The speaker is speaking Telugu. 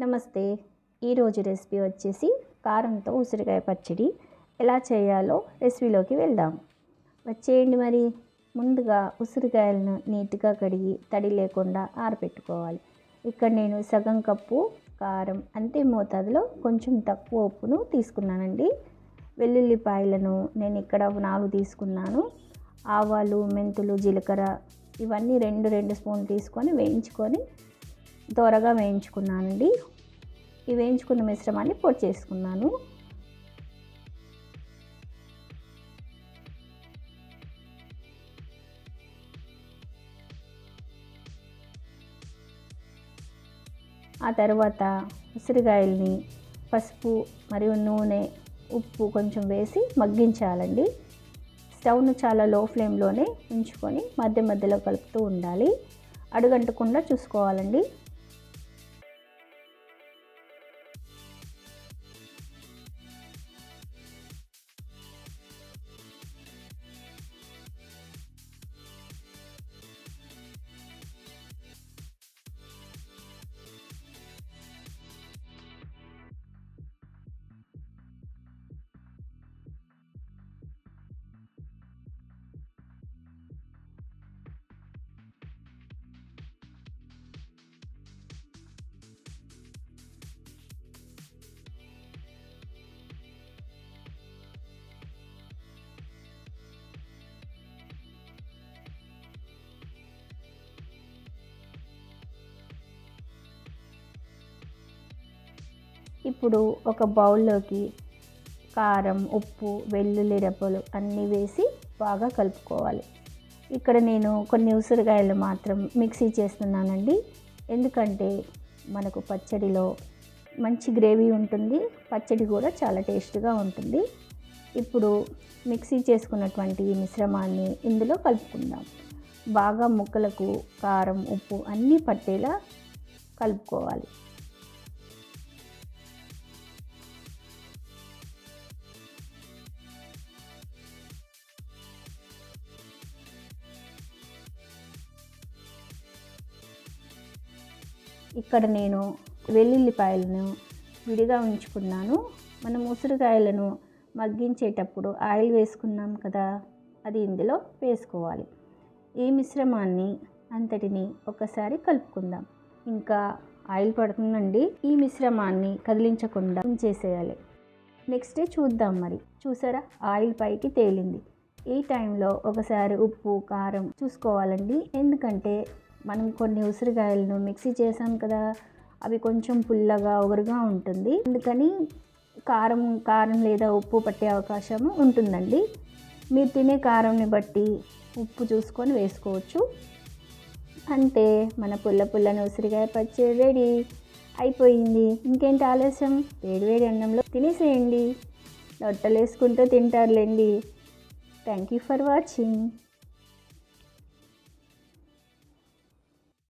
నమస్తే. ఈరోజు రెసిపీ వచ్చేసి కారంతో ఉసిరికాయ పచ్చడి ఎలా చేయాలో రెసిపీలోకి వెళ్దాం. వచ్చేయండి. మరి ముందుగా ఉసిరికాయలను నీట్గా కడిగి తడి లేకుండా ఆరబెట్టుకోవాలి. ఇక్కడ నేను సగం కప్పు కారం, అంతే మోతాదులో కొంచెం తక్కువ ఉప్పును తీసుకున్నానండి. వెల్లుల్లిపాయలను నేను ఇక్కడ 4 తీసుకున్నాను. ఆవాలు, మెంతులు, జీలకర్ర ఇవన్నీ రెండు స్పూన్లు తీసుకొని వేయించుకొని దోరగా వేయించుకున్నానండి. ఈ వేయించుకున్న మిశ్రమాన్ని పొడి చేసుకున్నాను. ఆ తర్వాత ఉసిరికాయల్ని పసుపు మరియు నూనె, ఉప్పు కొంచెం వేసి మగ్గించాలండి. స్టవ్ను చాలా లో ఫ్లేమ్లోనే ఉంచుకొని మధ్య మధ్యలో కలుపుతూ ఉండాలి. అడుగంటకుండా చూసుకోవాలండి. ఇప్పుడు ఒక బౌల్లోకి కారం, ఉప్పు, వెల్లుల్లి రెబ్బలు అన్నీ వేసి బాగా కలుపుకోవాలి. ఇక్కడ నేను కొన్ని ఉసిరికాయలు మాత్రం మిక్సీ చేస్తున్నానండి. ఎందుకంటే మనకు పచ్చడిలో మంచి గ్రేవీ ఉంటుంది, పచ్చడి కూడా చాలా టేస్ట్గా ఉంటుంది. ఇప్పుడు మిక్సీ చేసుకున్నటువంటి ఈ మిశ్రమాన్ని ఇందులో కలుపుకుందాం. బాగా ముక్కలకు కారం, ఉప్పు అన్నీ పట్టేలా కలుపుకోవాలి. ఇక్కడ నేను వెల్లుల్లిపాయలను విడిగా ఉంచుకున్నాను. మనం ఉసిరికాయలను మగ్గించేటప్పుడు ఆయిల్ వేసుకున్నాం కదా, అది ఇందులో వేసుకోవాలి. ఈ మిశ్రమాన్ని అంతటిని ఒకసారి కలుపుకుందాం. ఇంకా ఆయిల్ పడుతుందండి. ఈ మిశ్రమాన్ని కదిలించకుండా ఉంచేసేయాలి. నెక్స్ట్ డే చూద్దాం. మరి చూసారా, ఆయిల్ పైకి తేలింది. ఈ టైంలో ఒకసారి ఉప్పు, కారం చూసుకోవాలండి. ఎందుకంటే మనం కొన్ని ఉసిరికాయలను మిక్సీ చేసాం కదా, అవి కొంచెం పుల్లగా ఒగరుగా ఉంటుంది. అందుకని కారం లేదా ఉప్పు పట్టే అవకాశం ఉంటుందండి. మీరు తినే కారంని బట్టి ఉప్పు చూసుకొని వేసుకోవచ్చు. అంటే మన పుల్లని ఉసిరికాయ పచ్చడి రెడీ అయిపోయింది. ఇంకేంటి ఆలస్యం, వేడివేడి అన్నంలో తినేసేయండి. లొట్టలు వేసుకుంటూ తింటారులేండి. Thank you for watching.